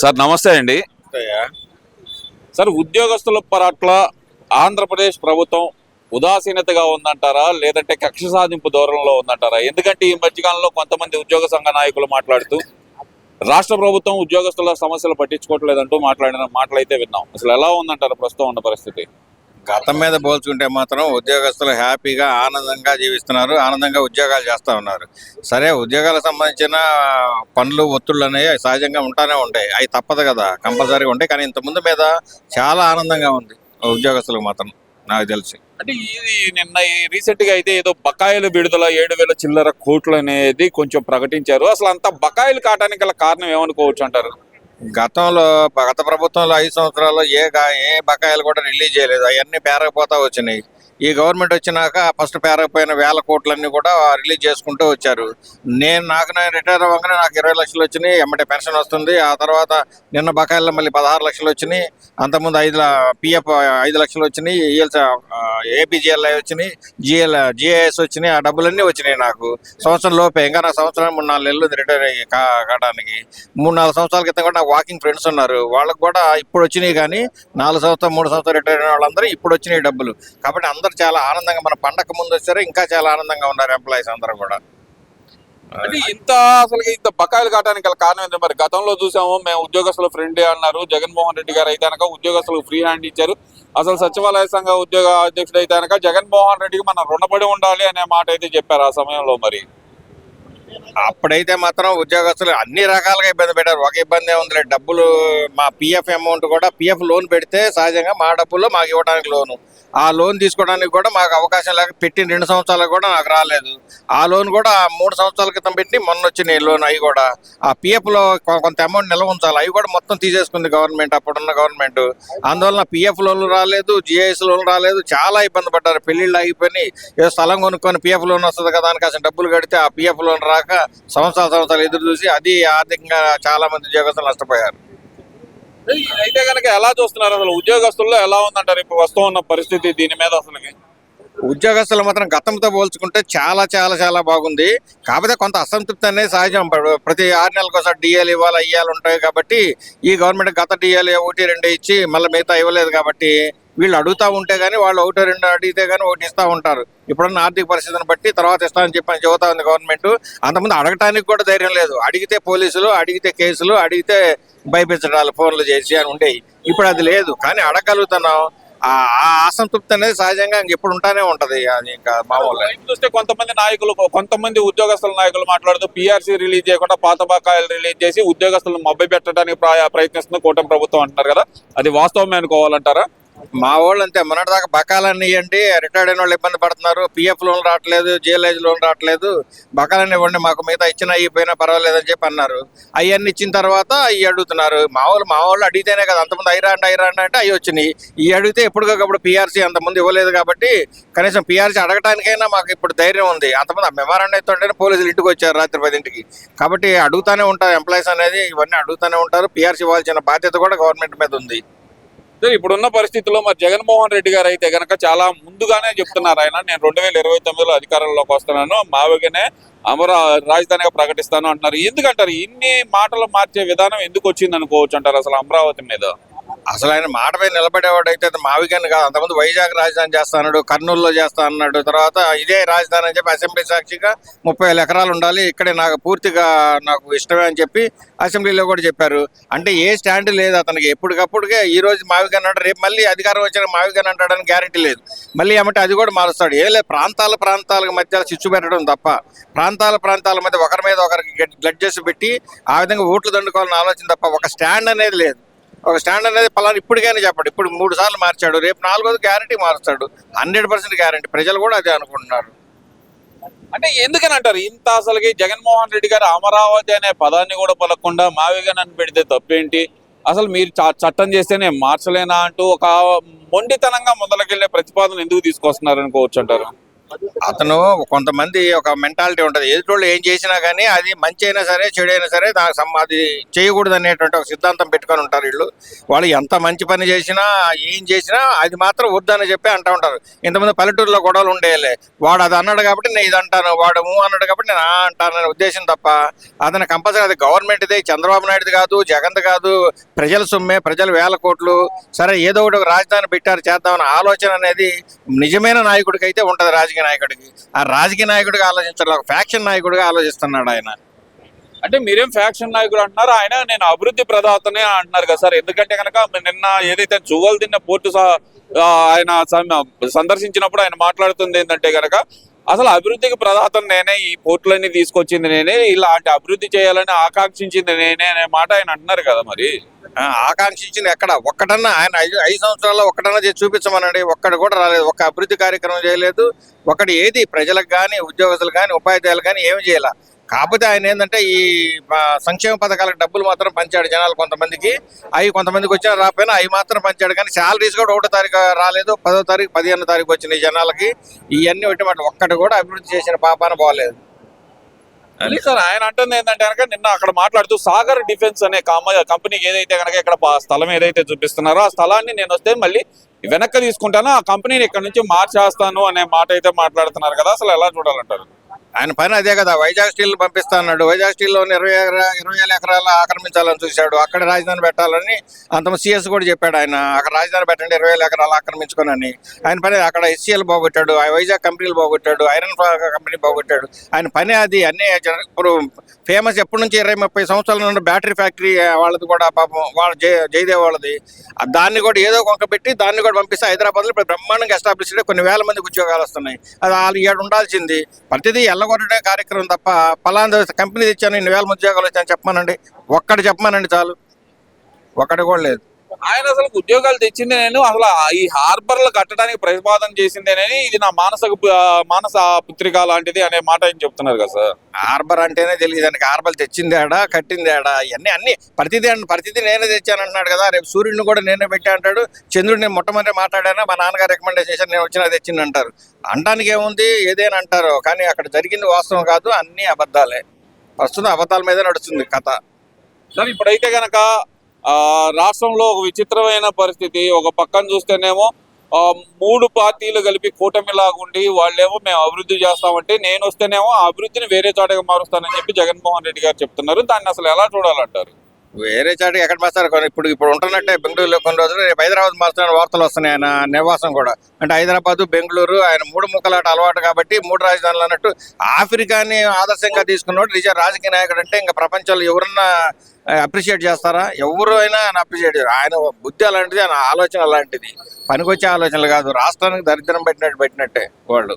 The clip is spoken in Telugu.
సార్ నమస్తే అండి. అయ్యా. సార్ ఉద్యోగస్తుల పట్ల ఆంధ్రప్రదేశ్ ప్రభుత్వం ఉదాసీనతగా ఉందంటారా, లేదంటే కక్ష సాధింపు ధోరణిలో ఉందంటారా? ఎందుకంటే ఈ మధ్యకాలంలో కొంతమంది ఉద్యోగ సంఘ నాయకులు మాట్లాడుతూ రాష్ట్ర ప్రభుత్వం ఉద్యోగస్తుల సమస్యలు పట్టించుకోవట్లేదంటూ మాట్లాడిన మాటలైతే విన్నాం. అసలు ఎలా ఉందంటారు ప్రస్తుతం ఉన్న పరిస్థితి? గతం మీద పోల్చుకుంటే మాత్రం ఉద్యోగస్తులు హ్యాపీగా ఆనందంగా జీవిస్తున్నారు, ఆనందంగా ఉద్యోగాలు చేస్తూ ఉన్నారు. సరే, ఉద్యోగాలకు సంబంధించిన పనులు ఒత్తిళ్ళు అనేవి సహజంగా ఉంటానే ఉంటాయి, అవి తప్పదు కదా, కంపల్సరీగా ఉంటాయి. కానీ ఇంతకుముందు మీద చాలా ఆనందంగా ఉంది ఉద్యోగస్తులకు మాత్రం, నాకు తెలిసి. అంటే ఇది నిన్న రీసెంట్ గా అయితే ఏదో బకాయిలు విడుదల 7,000 చిల్లర కోట్లు అనేది కొంచెం ప్రకటించారు. అసలు అంత బకాయిలు కావడానికి గల కారణం ఏమనుకోవచ్చు అంటారు? గత ప్రభుత్వంలో 5 సంవత్సరాల్లో ఏ బకాయిలు కూడా రిలీజ్ చేయలేదు, అవన్నీ పేరకపోతా వచ్చినాయి. ఈ గవర్నమెంట్ వచ్చినాక ఫస్ట్ పేరకపోయిన 1,000 కోట్లన్నీ కూడా రిలీజ్ చేసుకుంటూ వచ్చారు. నేను రిటైర్ అవ్వగానే నాకు 20 లక్షలు వచ్చినాయి, ఎమ్మటే పెన్షన్ వస్తుంది. ఆ తర్వాత నిన్న బకాయిల్లో మళ్ళీ 16 లక్షలు వచ్చినాయి. అంతకుముందు పిఎఫ్ 5 లక్షలు వచ్చినాయి, ఏపీజీఎల్ఐ వచ్చినాయి, జిఐఎస్ వచ్చినాయి. ఆ డబ్బులన్నీ వచ్చినాయి నాకు సంవత్సరం లోపే. ఇంకా నా సంవత్సరం 3-4 నెలలు రిటైర్ కావడానికి. 3-4 సంవత్సరాల క్రితం కూడా నాకు వాకింగ్ ఫ్రెండ్స్ ఉన్నారు, వాళ్ళకి కూడా ఇప్పుడు వచ్చినాయి. కానీ 4 సంవత్సరం 3 సంవత్సరాలు రిటైర్ అయిన వాళ్ళందరూ ఇప్పుడు వచ్చినాయి డబ్బులు. కాబట్టి అందరూ చాలా ఆనందంగా, మన పండగ ముందు వచ్చారు, ఇంకా చాలా ఆనందంగా ఉన్నారు ఎంప్లాయీస్ అందరూ కూడా. అంటే ఇంత బకాయిలు కావడానికి గల కారణం ఏంటంటే, మరి గతంలో చూసాము మేము ఉద్యోగస్తుల ఫ్రెండ్ అన్నారు జగన్మోహన్ రెడ్డి గారు. అయితే కనుక ఉద్యోగస్తులకు ఫ్రీ హ్యాండ్ ఇచ్చారు. అసలు సచివాలయ సంఘ ఉద్యోగ అధ్యక్షుడు అయితే కనుక జగన్మోహన్ రెడ్డికి మనం రుణపడి ఉండాలి అనే మాట అయితే చెప్పారు ఆ సమయంలో. మరి అప్పుడైతే మాత్రం ఉద్యోగస్తులు అన్ని రకాలుగా ఇబ్బంది పెట్టారు. ఒక ఇబ్బంది ఏముంది, డబ్బులు మా పిఎఫ్ అమౌంట్ కూడా, పిఎఫ్ లోన్ పెడితే సహజంగా మా డబ్బుల్లో మాకు ఇవ్వడానికి లోను, ఆ లోన్ తీసుకోవడానికి కూడా మాకు అవకాశం లేక పెట్టిన 2 సంవత్సరాలకు కూడా నాకు రాలేదు. ఆ లోన్ కూడా 3 సంవత్సరాల క్రితం పెట్టి మొన్న వచ్చినాయి లోన్. అవి కూడా ఆ పిఎఫ్లో కొంత అమౌంట్ నిల్వ ఉంచాలి, అవి కూడా మొత్తం తీసేసుకుంది గవర్నమెంట్, అప్పుడున్న గవర్నమెంట్. అందువల్ల పిఎఫ్ లోన్లు రాలేదు, జిఐఎస్ లోన్లు రాలేదు, చాలా ఇబ్బంది పడ్డారు. పెళ్లిళ్ళు ఆగిపోయి ఏదో స్థలం కొనుక్కొని పిఎఫ్ లోన్ వస్తుంది కదా అని కాసిన డబ్బులు కడితే ఆ పిఎఫ్ లోన్ రాక సంవత్సరాలు ఎదురు చూసి అది ఆర్థికంగా చాలా మంది ఉద్యోగస్తులు నష్టపోయారు. అయితే కనుక ఎలా చూస్తున్నారు అసలు ఉద్యోగస్తుల్లో ఎలా ఉందంటారు ఇప్పుడు వస్తూ ఉన్న పరిస్థితి దీని మీద? అసలుకి ఉద్యోగస్తులు మాత్రం గతంతో పోల్చుకుంటే చాలా చాలా చాలా బాగుంది. కాకపోతే కొంత అసంతృప్తి అనేది సహజం. ప్రతి 6 నెలలకు ఒకసారి డిఏలు ఇవ్వాలి, అయ్యాలు ఉంటాయి. కాబట్టి ఈ గవర్నమెంట్ గత డిఏలు 1-2 ఇచ్చి మళ్ళీ మిగతా ఇవ్వలేదు. కాబట్టి వీళ్ళు అడుగుతూ ఉంటే కానీ, వాళ్ళు 1-2 అడిగితే కానీ 1 ఇస్తూ ఉంటారు. ఇప్పుడున్న ఆర్థిక పరిస్థితిని బట్టి తర్వాత ఇస్తామని చెప్పని చెబుతా ఉంది గవర్నమెంట్. అంతకుముందు అడగటానికి కూడా ధైర్యం లేదు. అడిగితే పోలీసులు, అడిగితే కేసులు, అడిగితే భయపెట్టడాలు ఫోన్లు చేసి అని ఉండేవి. ఇప్పుడు అది లేదు. కానీ అడగలుగుతున్నాం. ఆ అసంతృప్తి అనేది సహజంగా ఎప్పుడు ఉంటానే ఉంటది. అది ఇంకా మామూలు. చూస్తే కొంతమంది ఉద్యోగస్తుల నాయకులు మాట్లాడుతూ పిఆర్సీ రిలీజ్ చేయకుండా పాత బకాయిలు రిలీజ్ చేసి ఉద్యోగస్తులను మభ్య పెట్టడానికి ప్రయత్నిస్తున్న కూటమి ప్రభుత్వం అంటున్నారు కదా, అది వాస్తవమే అనుకోవాలంటారా? మా వాళ్ళు అంతే, మొన్నటిదాకా బకాలన్నీ ఇవ్వండి, రిటైర్డ్ అయిన వాళ్ళు ఇబ్బంది పడుతున్నారు, పిఎఫ్ లోన్ రావట్లేదు, జిఎల్ఐజ్ లోన్ రావట్లేదు, బకాలన్నీ ఇవ్వండి, మాకు మిగతా ఇచ్చినా అయిపోయినా పర్వాలేదని చెప్పి అన్నారు. అవన్నీ ఇచ్చిన తర్వాత ఇవి అడుగుతున్నారు. మా వాళ్ళు అడిగితేనే కదా, అంతమంది ఐరాండి అంటే అవి వచ్చినాయి. ఇవి అడిగితే ఎప్పటికప్పుడు పిఆర్సీ అంతమంది ఇవ్వలేదు. కాబట్టి కనీసం పిఆర్సీ అడగటానికైనా మాకు ఇప్పుడు ధైర్యం ఉంది. అంతమంది మెమోరాండం అయితే పోలీసులు ఇంటికి వచ్చారు రాత్రి 10ంటికి. కాబట్టి అడుగుతానే ఉంటారు ఎంప్లాయీస్ అనేది, ఇవన్నీ అడుగుతూనే ఉంటారు. పిఆర్సీ ఇవ్వాల్సిన బాధ్యత కూడా గవర్నమెంట్ మీద ఉంది. ఇప్పుడున్న పరిస్థితుల్లో మరి జగన్మోహన్ రెడ్డి గారు అయితే గనక చాలా ముందుగానే చెప్తున్నారు. ఆయన నేను 2029లో అధికారంలోకి వస్తున్నాను, మావిగానే రాజధానిగా ప్రకటిస్తాను అంటున్నారు. ఎందుకంటారు ఇన్ని మాటలు మార్చే విధానం ఎందుకు వచ్చింది అనుకోవచ్చు అంటారు అసలు అమరావతి మీద? అసలు ఆయన మాట మీద నిలబడేవాడైతే మావిగాని కాదు, అంతకుముందు వైజాగ్ రాజధాని చేస్తా అన్నాడు, కర్నూలులో చేస్తా అన్నాడు. తర్వాత ఇదే రాజధాని అని చెప్పి అసెంబ్లీ సాక్షిగా 30,000 ఎకరాలు ఉండాలి, ఇక్కడే నాకు పూర్తిగా నాకు ఇష్టమే అని చెప్పి అసెంబ్లీలో కూడా చెప్పారు. అంటే ఏ స్టాండ్ లేదు అతనికి. ఎప్పటికప్పుడుగా ఈ రోజు మావిగాని అంటాడు, రేపు మళ్ళీ అధికారం వచ్చిన మావిగాని అంటాడని గ్యారెంటీ లేదు. మళ్ళీ ఏమంటే అది కూడా మారుస్తాడు. ఏం లేదు, ప్రాంతాల మధ్య చిచ్చు పెట్టడం తప్ప, ప్రాంతాల మధ్య ఒకరి మీద ఒకరికి గ్లడ్ చేసి పెట్టి ఆ విధంగా ఓట్లు దండుకోవాలని ఆలోచన తప్ప ఒక స్టాండ్ అనేది లేదు. ఒక స్టాండ్ అనేది పలానా ఇప్పటికైనా చెప్పండి. ఇప్పుడు 3 సార్లు మార్చాడు, రేపు 4వది గ్యారంటీ మారుస్తాడు. 100% గ్యారంటీ. ప్రజలు కూడా అదే అనుకుంటున్నారు. అంటే ఎందుకని అంటారు ఇంత? అసలుకి జగన్మోహన్ రెడ్డి గారు అమరావతి అనే పదాన్ని కూడా పలకకుండా మావిగాని అని పెడితే తప్పేంటి? అసలు మీరు చట్టం చేస్తేనే మార్చలేనా అంటూ ఒక మొండితనంగా మొదలకెళ్లే ప్రతిపాదన ఎందుకు తీసుకొస్తున్నారు అనుకోవచ్చు అంటారు? అతను కొంతమంది ఒక మెంటాలిటీ ఉంటది, ఎదుటోళ్ళు ఏం చేసినా కానీ అది మంచి అయినా సరే చెడు అయినా సరే దానికి అది చేయకూడదు అనేటువంటి ఒక సిద్ధాంతం పెట్టుకొని ఉంటారు వీళ్ళు. వాళ్ళు ఎంత మంచి పని చేసినా ఏం చేసినా అది మాత్రం వద్దని చెప్పి అంటూ ఉంటారు. ఇంతమంది పల్లెటూరులో గొడవలు ఉండేయాలి, వాడు అది అన్నాడు కాబట్టి నేను ఇది అంటాను, వాడు అన్నాడు కాబట్టి నేను అంటాను అనే ఉద్దేశం తప్ప అతను కంపల్సరీ అది గవర్నమెంట్ది, చంద్రబాబు నాయుడుది కాదు, జగన్ది కాదు, ప్రజల సొమ్మే, ప్రజలు వేల కోట్లు, సరే ఏదో ఒకటి ఒక రాజధాని పెట్టారు చేద్దామన్న ఆలోచన అనేది నిజమైన నాయకుడికి అయితే ఉంటది. రాజకీయ నాయకుడికి ఆ రాజకీయ నాయకుడిగా ఆలోచించాలి, ఒక ఫ్యాక్షన్ నాయకుడిగా ఆలోచిస్తున్నాడు ఆయన. అంటే మీరేం ఫ్యాక్షన్ నాయకుడు అంటున్నారు, ఆయన నేను అభివృద్ధి ప్రదాతనే అంటున్నారు కదా సార్. ఎందుకంటే కనుక నిన్న ఏదైతే చువ్వలు తిన్న పోర్టు ఆయన సందర్శించినప్పుడు ఆయన మాట్లాడుతుంది ఏంటంటే కనుక అసలు అభివృద్ధికి ప్రదాతను నేనే, ఈ పోర్టులన్నీ తీసుకొచ్చింది నేనే, ఇలాంటి అభివృద్ధి చేయాలని ఆకాంక్షించింది నేనే అనే మాట ఆయన అంటున్నారు కదా. మరి ఆకాంక్షించింది ఎక్కడ ఒక్కటన్నా ఆయన 5 సంవత్సరాల్లో ఒక్కటన్నా చేసి చూపించమనండి, ఒక్కడు కూడా రాలేదు, ఒక్క అభివృద్ధి కార్యక్రమం చేయలేదు. ఒకటి ఏది ప్రజలకు కానీ ఉద్యోగస్తులకు కానీ ఉపాధ్యాయులు కానీ ఏమి చేయాల. కాకపోతే ఆయన ఏంటంటే ఈ సంక్షేమ పథకాలకు డబ్బులు మాత్రం పంచాడు జనాలు కొంతమందికి, అవి కొంతమందికి వచ్చినా రాకపోయినా అవి మాత్రం పంచాడు. కానీ శాలరీస్ కూడా 1వ తారీఖు రాలేదు, 10వ తారీఖు 15వ తారీఖు వచ్చినాయి జనాలకి. ఇవన్నీ ఒకటి ఒక్కటి కూడా అభివృద్ధి చేసిన పాపాన పోలేదు. అది సార్ ఆయన అంటుంది ఏంటంటే కనుక నిన్న అక్కడ మాట్లాడుతూ సాగర్ డిఫెన్స్ అనే కంపెనీకి ఏదైతే కనుక ఇక్కడ స్థలం ఏదైతే చూపిస్తున్నారో ఆ స్థలాన్ని నేను వస్తే మళ్ళీ వెనక్కి తీసుకుంటాను, ఆ కంపెనీని ఇక్కడ నుంచి మార్చేస్తాను అనే మాట అయితే మాట్లాడుతున్నారు కదా. అసలు ఎలా చూడాలంటారు? ఆయన పని అదే కదా, వైజాగ్ స్టీల్ పంపిస్తా అన్నాడు. వైజాగ్ స్టీల్లో 20 ఎకరాలు ఆక్రమించాలని చూశాడు, అక్కడ రాజధాని పెట్టాలని అంత సిఎస్ కూడా చెప్పాడు ఆయన. అక్కడ రాజధాని పెట్టండి, 20 ఎకరాలు ఆక్రమించుకోనని. ఆయన పని అక్కడ ఎస్సీఎల్ బాగొట్టాడు, వైజాగ్ కంపెనీలు బాగొట్టాడు, ఐరన్ కంపెనీ బాగొట్టాడు. ఆయన పని అది. అన్ని ఇప్పుడు ఫేమస్ ఎప్పటి నుంచి 20-30 సంవత్సరాల నుండి బ్యాటరీ ఫ్యాక్టరీ వాళ్ళది కూడా పాపం, వాళ్ళ జయదేవ్ వాళ్ళది. దాన్ని కూడా ఏదో కొంక పెట్టి దాన్ని కూడా పంపిస్తే హైదరాబాద్లో ఇప్పుడు బ్రహ్మాండంగా ఎస్టాబ్లిష్ కొన్ని వేల మందికి ఉద్యోగాలు వస్తున్నాయి. అది వాళ్ళు ఏడు ఉండాల్సింది. ప్రతిదీ ఎల్లగొట్టడే కార్యక్రమం తప్ప పలానా కంపెనీ తెచ్చాను 2,000 ఉద్యోగాలు వచ్చాయని చెప్పమానండి, ఒక్కటి చెప్పమానండి చాలు, ఒక్కటి కూడా లేదు. ఆయన అసలు ఉద్యోగాలు తెచ్చింది నేను, అసలు ఈ హార్బర్లు కట్టడానికి ప్రతిపాదన చేసిందేనని, ఇది నా మానస పుత్రిక లాంటిది అనే మాట ఆయన చెప్తున్నారు కదా సార్. హార్బర్ అంటేనే తెలియదు దానికి, హార్బర్ తెచ్చింది ఆడా కట్టింది ఆడా, ఇవన్నీ అన్ని ప్రతిదీ నేనే తెచ్చాను అంటున్నాడు కదా. రేపు సూర్యుడిని కూడా నేనే పెట్టా అంటాడు, చంద్రుడిని నేను మొట్టమొదటి మాట్లాడానా మా నాన్నగారు రికమెండేషన్ చేశాను, నేను వచ్చినా తెచ్చింది అంటారు. అనడానికి ఏముంది, ఏదైనా అంటారు. కానీ అక్కడ జరిగింది వాస్తవం కాదు, అన్ని అబద్ధాలే. ప్రస్తుతం అబద్ధాల మీదే నడుస్తుంది కథ. సార్ ఇప్పుడైతే గనక రాష్ట్రంలో ఒక విచిత్రమైన పరిస్థితి. ఒక పక్కన చూస్తేనేమో 3 పార్టీలు కలిపి కూటమిలాగుండి వాళ్ళేమో మేము అభివృద్ధి చేస్తామంటే, నేను వస్తేనేమో ఆ అభివృద్ధిని వేరే చోటగా మారుస్తానని చెప్పి జగన్మోహన్ రెడ్డి గారు చెప్తున్నారు. దాన్ని అసలు ఎలా చూడాలంటారు? వేరే చాటుకి ఎక్కడ మాస్తారు? ఇప్పుడు ఉంటున్నట్టే బెంగళూరులో కొన్ని రోజులు, రేపు హైదరాబాద్ మారుతున్న వార్తలు వస్తున్నాయి. ఆయన నివాసం కూడా అంటే హైదరాబాద్, బెంగళూరు, ఆయన 3 ముక్కలాట అలవాటు కాబట్టి 3 రాజధానులు అన్నట్టు. ఆఫ్రికాని ఆదర్శంగా తీసుకున్నాడు నిజ రాజకీయ నాయకుడు అంటే ఇంకా ప్రపంచంలో ఎవరన్నా అప్రిషియేట్ చేస్తారా? ఎవరు అయినా అప్రిషియేట్ చేయరు. ఆయన బుద్ధి అలాంటిది, ఆయన ఆలోచన అలాంటిది, పనికొచ్చే ఆలోచనలు కాదు. రాష్ట్రానికి దరిద్రం పెట్టినట్టే వాళ్ళు.